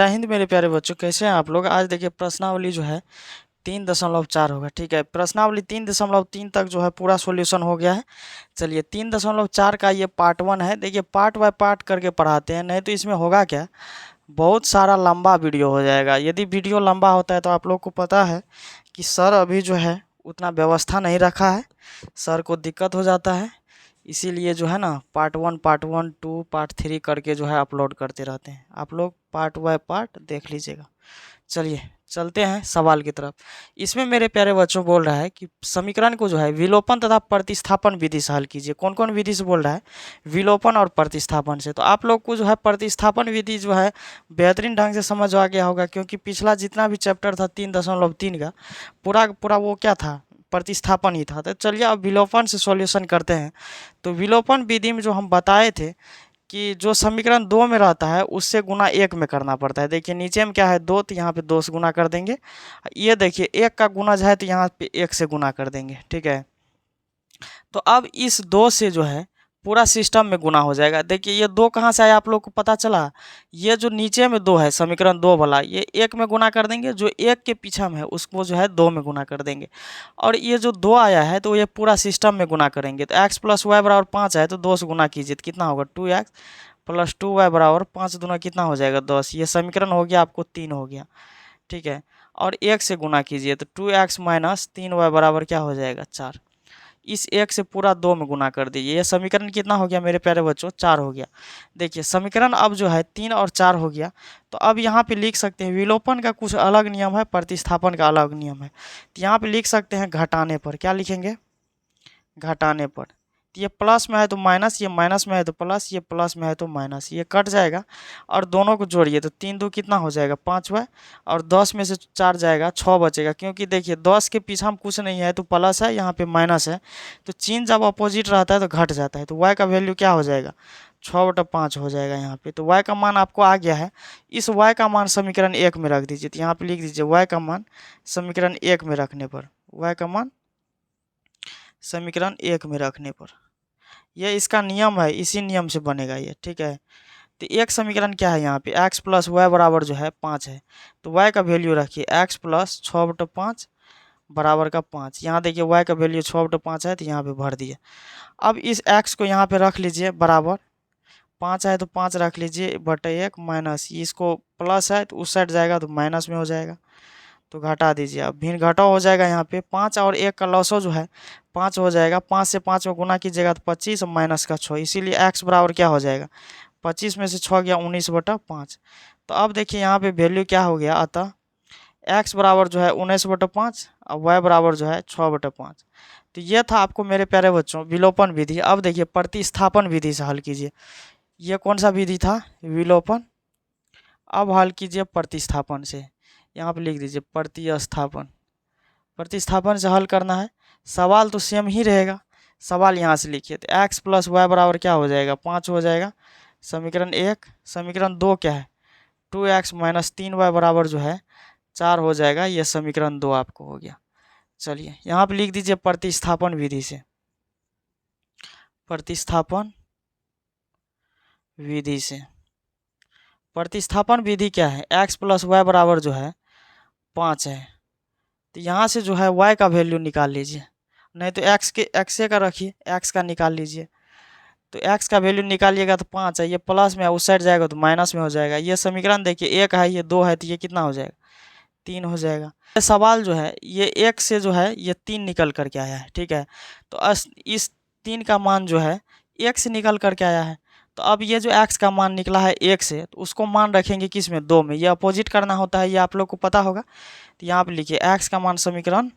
जय हिंद मेरे प्यारे बच्चों, कैसे हैं आप लोग। आज देखिए प्रश्नावली जो है 3.4 होगा। ठीक है, प्रश्नावली 3.3 तक जो है पूरा सॉल्यूशन हो गया है। चलिए 3.4 का ये पार्ट 1 है। देखिए पार्ट बाय पार्ट करके पढ़ाते हैं, नहीं तो इसमें होगा क्या, बहुत सारा लंबा वीडियो हो जाएगा। यदि वीडियो लंबा होता है तो आप लोग को पता है कि सर अभी जो है उतना व्यवस्था नहीं रखा है, सर को दिक्कत हो जाता है। इसीलिए जो है ना पार्ट 1, पार्ट 1, 2, पार्ट 3 करके जो है अपलोड करते रहते हैं। आप लोग पार्ट बाय पार्ट देख लीजिएगा। चलिए चलते हैं सवाल की तरफ। इसमें मेरे प्यारे बच्चों बोल रहा है कि समीकरण को जो है विलोपन तथा प्रतिस्थापन विधि से हल कीजिए। कौन कौन विधि से बोल रहा है, विलोपन और प्रतिस्थापन से। तो आप लोग को जो है प्रतिस्थापन विधि जो है बेहतरीन ढंग से समझ आ गया होगा, क्योंकि पिछला जितना भी चैप्टर था 3.3 का पूरा पूरा वो क्या था, प्रतिस्थापन ही था। तो चलिए अब विलोपन से सॉल्यूशन करते हैं। तो विलोपन विधि में जो हम बताए थे कि जो समीकरण 2 में रहता है उससे गुना 1 में करना पड़ता है। देखिए नीचे में क्या है 2, तो यहाँ पे 2 से गुना कर देंगे। ये देखिए 1 का गुना जो है तो यहाँ पे 1 से गुना कर देंगे। ठीक है, तो अब इस 2 से जो है पूरा सिस्टम में गुना हो जाएगा। देखिए ये 2 कहाँ से आया आप लोग को पता चला, ये जो नीचे में 2 है समीकरण 2 वाला, ये 1 में गुना कर देंगे, जो 1 के पीछे में है उसको जो है 2 में गुना कर देंगे। और ये जो 2 आया है तो ये पूरा सिस्टम में गुना करेंगे। तो x + y बराबर 5 है, तो 2 से गुना कीजिए तो कितना होगा, 2x + 2y बराबर 5 दूना कितना हो जाएगा, 10। ये समीकरण हो गया आपको 3 हो गया। ठीक है, और 1 से गुना कीजिए तो 2x - 3y बराबर क्या हो जाएगा, 4। इस 1 से पूरा 2 में गुना कर दीजिए। ये समीकरण कितना हो गया मेरे प्यारे बच्चों, 4 हो गया। देखिए समीकरण अब जो है 3 और 4 हो गया। तो अब यहाँ पे लिख सकते हैं विलोपन का कुछ अलग नियम है, प्रतिस्थापन का अलग नियम है। तो यहाँ पे लिख सकते हैं घटाने पर, क्या लिखेंगे, घटाने पर। तो ये प्लस में है तो माइनस, ये माइनस में है तो प्लस, ये प्लस में है तो माइनस, ये कट जाएगा और दोनों को जोड़िए तो 3 2 कितना हो जाएगा, 5 हुआ। और 10 में से 4 जाएगा, 6 बचेगा। क्योंकि देखिए 10 के पीछे हम कुछ नहीं है तो प्लस है, यहाँ पे माइनस है, तो चिन्ह जब अपोजिट रहता है तो घट जाता है। तो y का वैल्यू क्या हो जाएगा, 6/5 हो जाएगा यहाँ पे। तो y का मान आपको आ गया है। इस y का मान समीकरण 1 में रख दीजिए। तो यहाँ पे लिख दीजिए y का मान समीकरण 1 में रखने पर, y का मान समीकरण 1 में रखने पर, यह इसका नियम है, इसी नियम से बनेगा ये। ठीक है, तो एक समीकरण क्या है यहाँ पे, x + y बराबर जो है 5 है। तो y का वैल्यू रखिए x + 6/5 बराबर का 5। यहाँ देखिए y का वैल्यू 6/5 है, तो यहाँ पे भर दिए। अब इस x को यहाँ पे रख लीजिए बराबर, 5 है तो 5 रख लीजिए बटे 1 माइनस, इसको प्लस है तो उस साइड जाएगा तो माइनस में हो जाएगा, तो घटा दीजिए। अब भिन्न घटाव हो जाएगा, यहाँ पे 5 और 1 का लॉसो जो है 5 हो जाएगा। 5 से 5 में गुना कीजिएगा तो 25 माइनस का 6, इसीलिए x बराबर क्या हो जाएगा, 25 में से 6 गया 19/5। तो अब देखिए यहाँ पे वैल्यू क्या हो गया, अतः x बराबर जो है 19/5 और y बराबर जो है 6/5। तो ये था आपको मेरे प्यारे बच्चों विलोपन विधि। अब देखिए प्रतिस्थापन विधि से हल कीजिए। ये कौन सा विधि था, विलोपन। अब हल कीजिए प्रतिस्थापन से। यहाँ पे लिख दीजिए प्रतिस्थापन, प्रतिस्थापन से हल करना है। सवाल तो सेम ही रहेगा, सवाल यहाँ से लिखिए। तो x + y बराबर क्या हो जाएगा, 5 हो जाएगा, समीकरण 1। समीकरण 2 क्या है, 2x - 3y बराबर जो है 4 हो जाएगा। यह समीकरण 2 आपको हो गया। चलिए यहाँ पे लिख दीजिए प्रतिस्थापन विधि से, प्रतिस्थापन विधि से। प्रतिस्थापन विधि क्या है, x + y बराबर जो है 5 है, तो यहाँ से जो है y का वैल्यू निकाल लीजिए, नहीं तो x का रखिए, x का निकाल लीजिए। तो x का वैल्यू निकालिएगा तो 5 है, ये प्लस में है, उस साइड जाएगा तो माइनस में हो जाएगा। ये समीकरण देखिए 1 है, ये 2 है, तो ये कितना हो जाएगा, 3 हो जाएगा। ये सवाल जो है ये 1 से जो है ये 3 निकल करके आया है। ठीक है, तो इस 3 का मान जो है 1 से निकल करके आया है। तो अब ये जो x का मान निकला है 1 से, तो उसको मान रखेंगे किस में, 2 में। ये अपोजिट करना होता है, ये आप लोग को पता होगा। तो यहाँ पे लिखिए x का मान समीकरण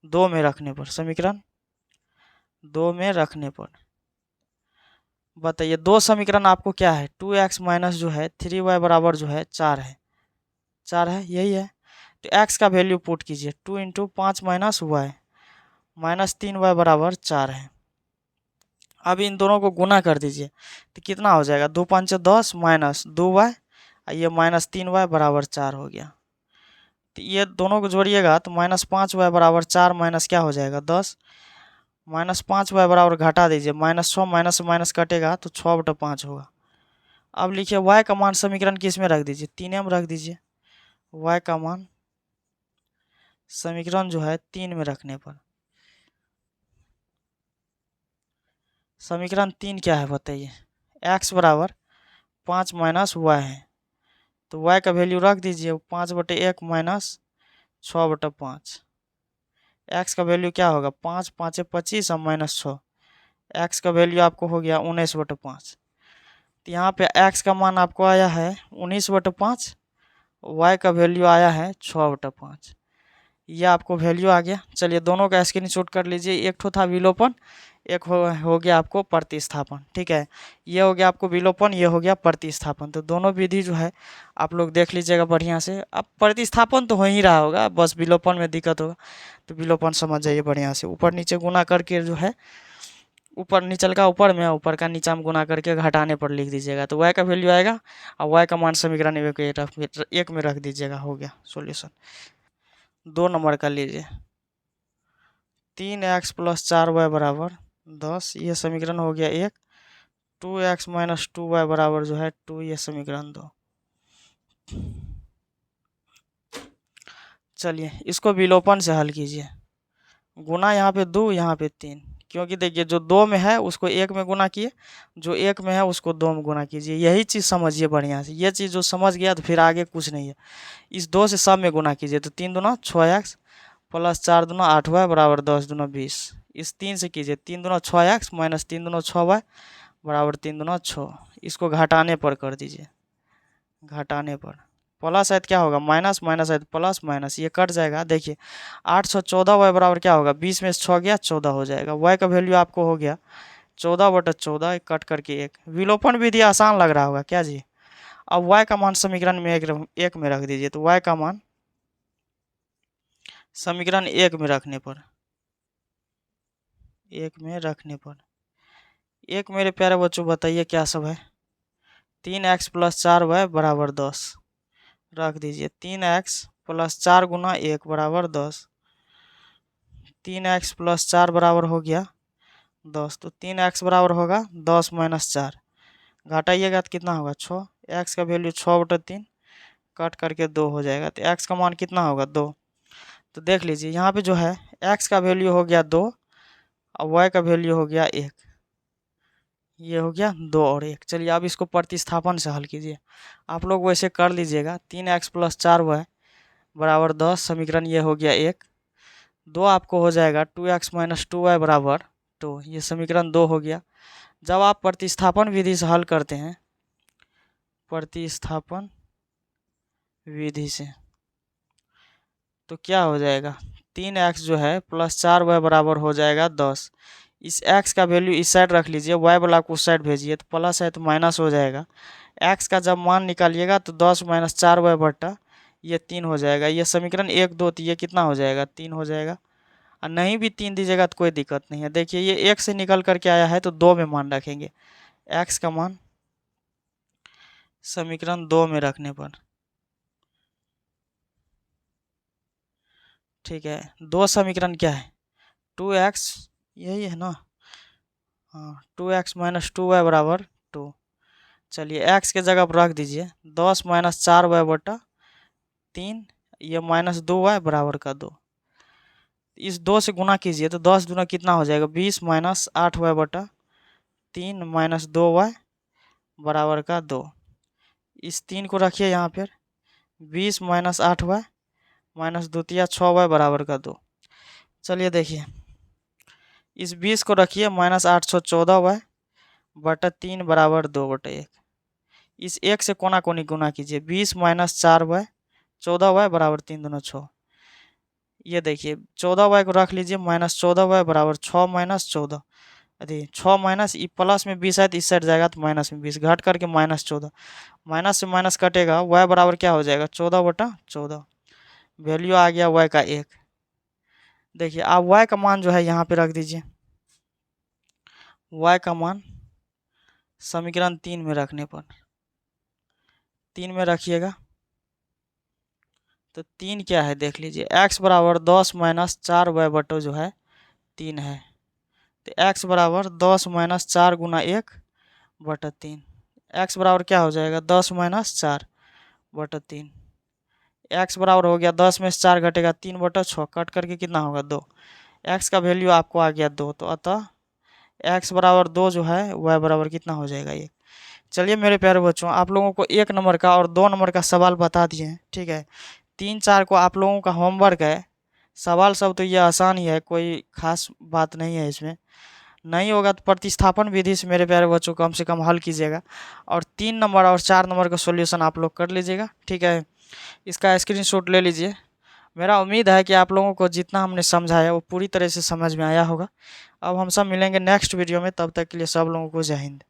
2 में रखने पर, समीकरण 2 में रखने पर बताइए दो समीकरण आपको क्या है, 2x माइनस जो है 3y बराबर जो है 4 है, 4 है, यही है। तो x का वैल्यू पुट कीजिए, 2 × 5 - y -3y बराबर 4 है। अब इन दोनों को गुना कर दीजिए तो कितना हो जाएगा, 2 × 5 = 10 माइनस 2y, ये -3y बराबर 4 हो गया। तो ये दोनों को जोड़िएगा तो -5y बराबर 4 माइनस क्या हो जाएगा, 10। -5y बराबर घटा दीजिए, -6 माइनस से माइनस कटेगा तो 6/5 होगा। अब लिखिए y का मान समीकरण किस में रख दीजिए, 3 में रख दीजिए। y का मान समीकरण जो है 3 में रखने पर समीकरण 3 क्या है बताइए, x बराबर 5 माइनस y है, तो y का वैल्यू रख दीजिए 5/1 माइनस 6/5। x का वैल्यू क्या होगा, 5 5 25 और माइनस 6, x का वैल्यू आपको हो गया 19/5। तो यहाँ पे x का मान आपको आया है 19/5, y का वैल्यू आया है 6/5। ये आपको वैल्यू आ गया। चलिए दोनों का स्क्रीनशॉट कर लीजिए, एक ठो था विलोपन, एक हो गया आपको प्रतिस्थापन। ठीक है, ये हो गया आपको विलोपन, ये हो गया प्रतिस्थापन। तो दोनों विधि जो है आप लोग देख लीजिएगा बढ़िया से। अब प्रतिस्थापन तो हो ही रहा होगा, बस विलोपन में दिक्कत होगा, तो विलोपन समझ जाइए बढ़िया से। ऊपर नीचे गुना करके जो है, ऊपर नीचल का ऊपर में, ऊपर का नीचा में गुना करके घटाने पर लिख दीजिएगा, तो y का वैल्यू आएगा और y का मान समीकरण 1 में रख दीजिएगा। हो गया सॉल्यूशन। 2 नंबर का लीजिए, 3x + 4y बराबर 10, ये समीकरण हो गया 1। 2x - 2y बराबर जो है 2, ये समीकरण 2। चलिए इसको विलोपन से हल कीजिए। गुना यहाँ पे 2, यहाँ पे 3, क्योंकि देखिए जो 2 में है उसको 1 में गुना किए, जो 1 में है उसको 2 में गुना कीजिए। यही चीज़ समझिए बढ़िया से, ये चीज़ जो समझ गया तो फिर आगे कुछ नहीं है। इस 2 से सब में गुना कीजिए, तो 3 दूना 6x + 4 दूना 8y बराबर 10 दूना 20। इस 3 से कीजिए, 3 दूना 6x - 3 दूना 6y बराबर 3 दूना 6। इसको घटाने पर कर दीजिए, घटाने पर प्लस है तो क्या होगा, माइनस, माइनस है तो प्लस, माइनस, ये कट जाएगा। देखिए 814y बराबर क्या होगा, 20 में से 6 गया 14 हो जाएगा। y का वैल्यू आपको हो गया 14/14, कट करके 1। विलोपन विधि आसान लग रहा होगा क्या जी। अब y का मान समीकरण में 1 में रख दीजिए, तो y का मान समीकरण 1 में रखने पर 1 में रखने पर एक मेरे प्यारे बच्चों बताइए क्या सब है, 3x + 4y बराबर 10 रख दीजिए। 3x + 4 गुना 1 बराबर 10, 3x + 4 बराबर हो गया 10, तो 3x बराबर होगा 10 - 4, घटाइएगा तो कितना होगा 6, x का वैल्यू 6/3, कट करके 2 हो जाएगा, तो x का मान कितना होगा 2। तो देख लीजिए यहाँ पे जो है x का वैल्यू हो गया 2 और y का वैल्यू हो गया 1, ये हो गया 2 और 1। चलिए अब इसको प्रतिस्थापन से हल कीजिए, आप लोग वैसे कर लीजिएगा। 3x + 4y बराबर 10, समीकरण ये हो गया 1। 2 आपको हो जाएगा 2x - 2y बराबर 2, ये समीकरण 2 हो गया। जब आप प्रतिस्थापन विधि से हल करते हैं, प्रतिस्थापन विधि से, तो क्या हो जाएगा, 3x जो है + 4y बराबर हो जाएगा 10। इस x का वैल्यू इस साइड रख लीजिए, y वाला को उस साइड भेजिए, तो प्लस है तो माइनस हो जाएगा। x का जब मान निकालिएगा तो 10 - 4y बटा ये 3 हो जाएगा। ये समीकरण 1 2, तो ये कितना हो जाएगा 3 हो जाएगा। और नहीं भी 3 दीजिएगा तो कोई दिक्कत नहीं है। देखिए ये 1 से निकल करके आया है तो 2 में मान रखेंगे, x का मान समीकरण 2 में रखने पर, ठीक है। 2 समीकरण क्या है, 2x, यही है ना, हाँ 2x - 2y बराबर 2। चलिए x के जगह पर रख दीजिए 10 - 4y बटा 3, ये -2y बराबर का 2। इस 2 से गुना कीजिए तो 10 दूना कितना हो जाएगा 20 - 8y बटा 3 -2y बराबर का 2। इस 3 को रखिए यहाँ पर, 20 - 8y -2 6y बराबर का 2। चलिए देखिए इस 20 को रखिए -814y बटा 3 बराबर 2/1। इस 1 से कोना कोनी गुना कीजिए, 20 - 4y 14y बराबर 3 दूना 6। ये देखिए 14y को रख लीजिए, -14y बराबर 6 - 14, अरे 6 माइनस, ई प्लस में 20 है तो इस साइड जाएगा तो माइनस में 20, घट करके -14, माइनस से माइनस कटेगा, y बराबर क्या हो जाएगा 14/14। वैल्यू आ गया y का 1। देखिए आप y का मान जो है यहाँ पे रख दीजिए, y का मान समीकरण 3 में रखने पर, 3 में रखिएगा तो 3 क्या है देख लीजिए, x बराबर 10 - 4y बटो जो है 3 है, तो x बराबर 10 - 4 गुना 1 बटा 3, एक्स बराबर क्या हो जाएगा 10 माइनस 4/3। एक्स बराबर हो गया 10 में से 4 घटेगा 3/6, कट करके कितना होगा 2। एक्स का वैल्यू आपको आ गया 2, तो अतः एक्स बराबर 2 जो है वाई बराबर कितना हो जाएगा 1। चलिए मेरे प्यारे बच्चों, आप लोगों को 1 नंबर का और 2 नंबर का सवाल बता दिए हैं, ठीक है। 3-4 को आप लोगों का होमवर्क है। सवाल सब तो ये आसान ही है, कोई खास बात नहीं है इसमें। नहीं होगा तो प्रतिस्थापन विधि से मेरे प्यारे बच्चों कम से कम हल कीजिएगा, और 3 नंबर और 4 नंबर का सॉल्यूशन आप लोग कर लीजिएगा, ठीक है। इसका स्क्रीनशॉट ले लीजिए। मेरा उम्मीद है कि आप लोगों को जितना हमने समझाया वो पूरी तरह से समझ में आया होगा। अब हम सब मिलेंगे नेक्स्ट वीडियो में, तब तक के लिए सब लोगों को जय हिंद।